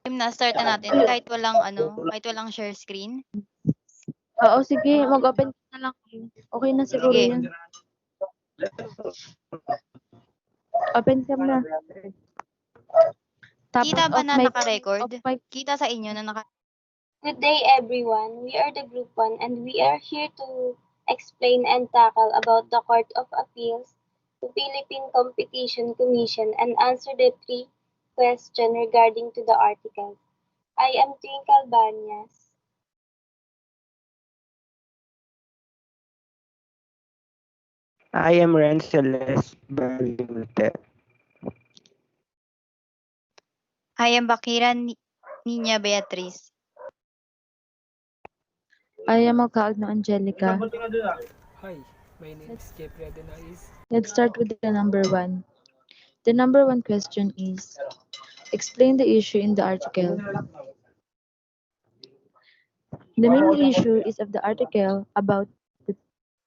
Game na, start na natin kahit walang kahit walang share screen. Oo, sige, mag-open ka na lang. Okay na siguro Sige. yan. Open cam na. Kita ba na off mic. naka-record? Off mic. Kita sa inyo na naka... Good day, everyone. We are the Group 1 and we are here to explain and tackle about the Court of Appeals to Philippine Competition Commission and answer the 3 questions regarding to the article. I am Twinkle Banyas. I am Renceles Balute. I am Bakiran Niña Beatriz. I am Alcaagno Angelica. Hi, my name is Jeffrey Adenais. Let's start with the number 1. The number 1 question is, explain the issue in the article. The main issue is of the article about the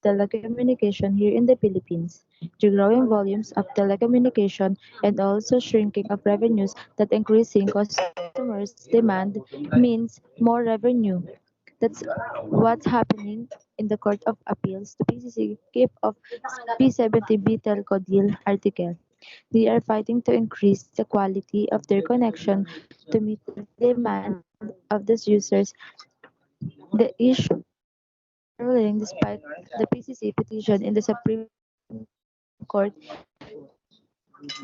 telecommunication here in the Philippines, the growing volumes of telecommunication and also shrinking of revenues that increasing customers' demand means more revenue. That's what's happening in the Court of Appeals to PCC case of P70B Telco deal article. They are fighting to increase the quality of their connection to meet the demand of the users. The issue ruling despite the PCC petition in the Supreme Court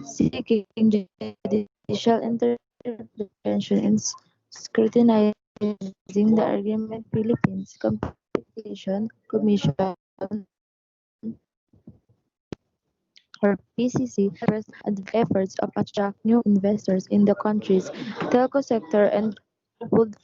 seeking judicial intervention in scrutinizing the argument. Philippines Competition Commission or PCC and the efforts of attract new investors in the country's telco sector and would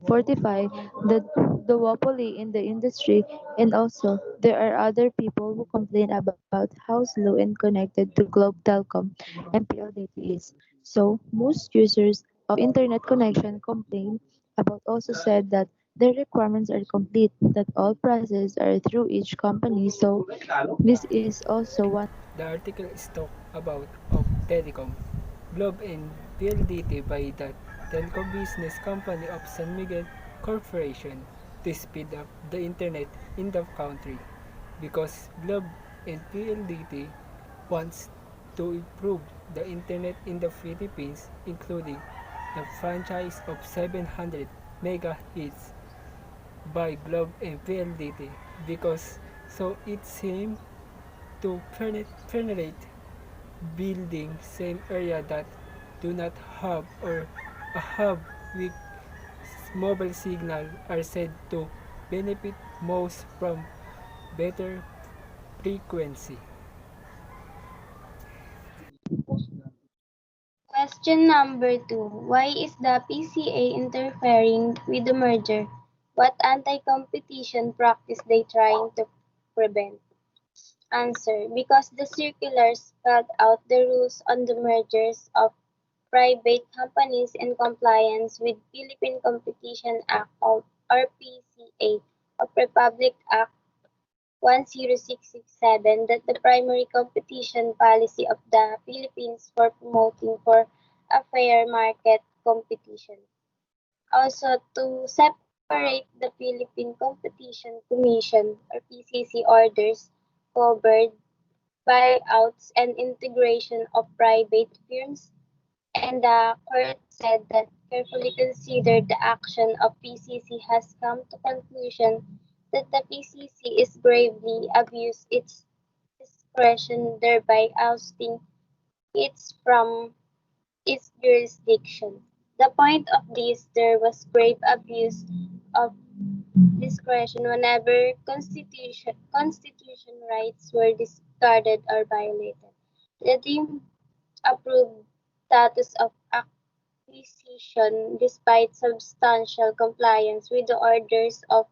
fortify the duopoly in the industry. And also there are other people who complain about how slow and connected to Globe Telecom MPLDT is. So most users of internet connection complain about also said that their requirements are complete, that all prices are through each company. So this is also one. The article is talk about of telecom, Globe and PLDT by the Telecom Business Company of San Miguel Corporation to speed up the internet in the country because Globe and PLDT wants to improve the internet in the Philippines, including the franchise of 700 megahertz by Globe and PLDT because so it seems to penetrate building same area that do not have or have weak mobile signal are said to benefit most from better frequency. Question number 2. Why is the PCA interfering with the merger? What anti-competition practice they trying to prevent? Answer. Because the circular spelled out the rules on the mergers of private companies in compliance with Philippine Competition Act or PCA of Republic Act 10667 that the primary competition policy of the Philippines for promoting for a fair market competition. Also to separate the Philippine Competition Commission or PCC orders covered buyouts and integration of private firms, and the court said that carefully considered the action of PCC has come to conclusion that the PCC is gravely abused its discretion, thereby ousting it from its jurisdiction. The point of this, there was grave abuse of discretion whenever constitution rights were discarded or violated. The deemed approved status of acquisition despite substantial compliance with the orders of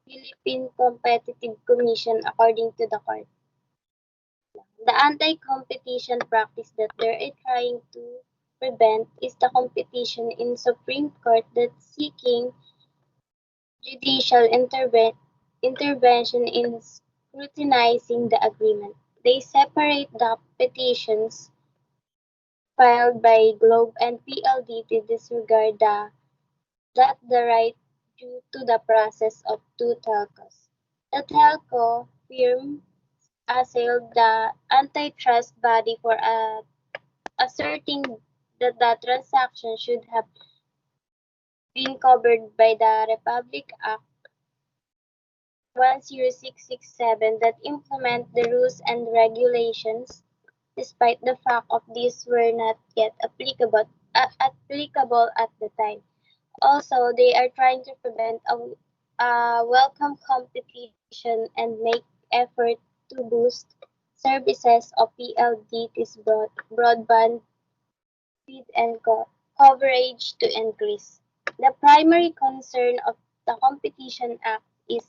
Philippine Competitive Commission according to the court. The anti-competition practice that they're trying to prevent is the competition in Supreme Court that's seeking judicial intervention in scrutinizing the agreement. They separate the petitions filed by Globe and PLD to disregard the right due to the process of two telcos. The telco firm assailed the antitrust body for asserting that the transaction should have been covered by the Republic Act 10667 that implement the rules and regulations, despite the fact of these were not yet applicable at the time. Also, they are trying to prevent a welcome competition and make effort to boost services of PLDT's broadband speed and coverage to increase. The primary concern of the Competition Act is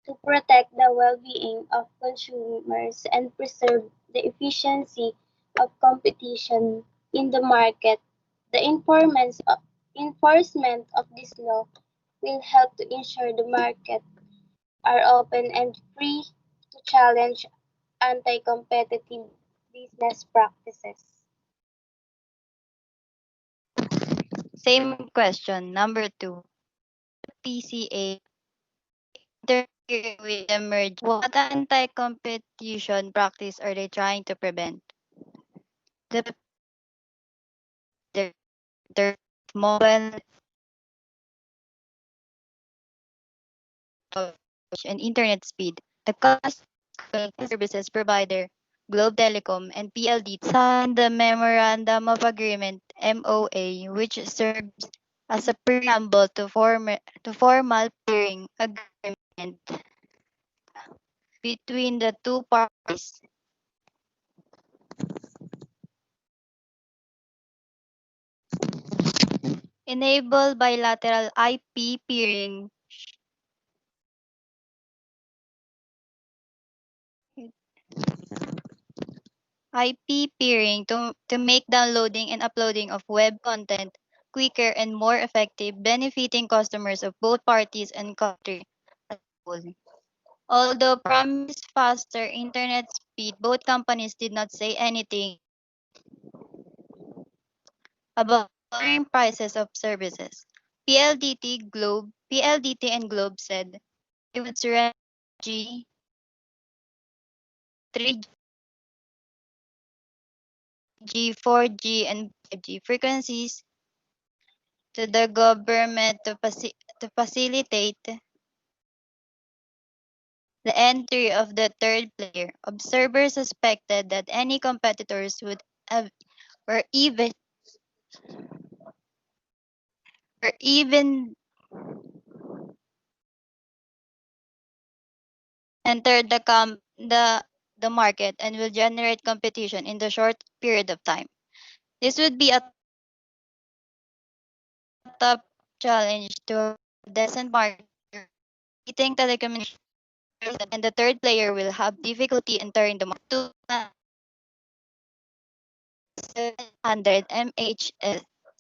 to protect the well-being of consumers and preserve the efficiency of competition in the market. The enforcement of this law will help to ensure the market are open and free to challenge anti-competitive business practices. Same question. Number two. PCA interfere with the merge. What anti-competition practice are they trying to prevent? The their their mobile coverage and internet speed. The company's services provider, Globe Telecom and PLD signed the Memorandum of Agreement (MOA), which serves as a preamble to formal peering agreement between the two parties. Enable bilateral IP peering to make downloading and uploading of web content quicker and more effective, benefiting customers of both parties and country as a whole. Although promised faster internet speed, both companies did not say anything about lowering prices of services. PLDT and Globe said it would surrender G, 3G, 4G, and 5G frequencies to the government to facilitate the entry of the third player. Observers suspected that any competitors would have or even enter the market and will generate competition in the short period of time. This would be a top challenge to a decent market. Eating telecommunications and the third player will have difficulty entering the market to 700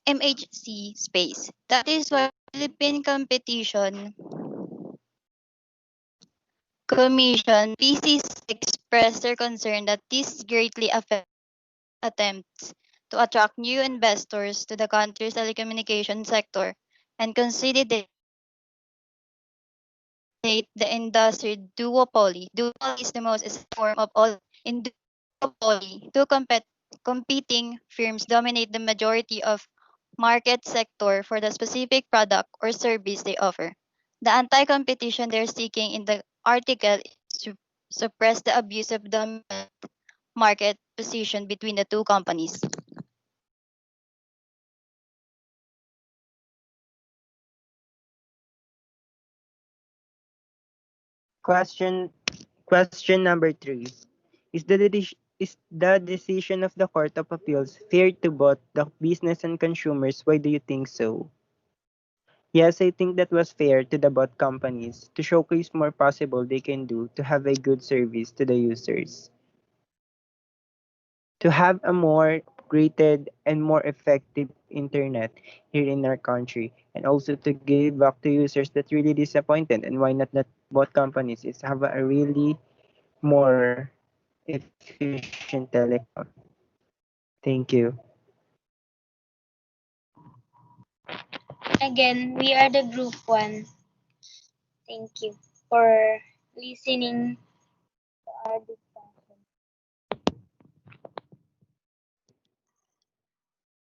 MHC space. That is why Philippine Competition Commission PCs expressed their concern that this greatly affects attempts to attract new investors to the country's telecommunication sector and consolidate the industry duopoly. Duopoly is the most essential form of all. In duopoly, competing firms dominate the majority of market sector for the specific product or service they offer. The anti-competition they're seeking in the article is to suppress the abuse of dominant market position between the two companies. Question Question number three. Is the decision of the Court of Appeals fair to both the business and consumers? Why do you think so? Yes, I think that was fair to the both companies to showcase more possible they can do to have a good service to the users. to have a more upgraded and more effective internet here in our country, and also to give back to users that really disappointed, and why not both companies is have a really more efficient telecom. Thank you. Again, we are the group one. Thank you for listening to our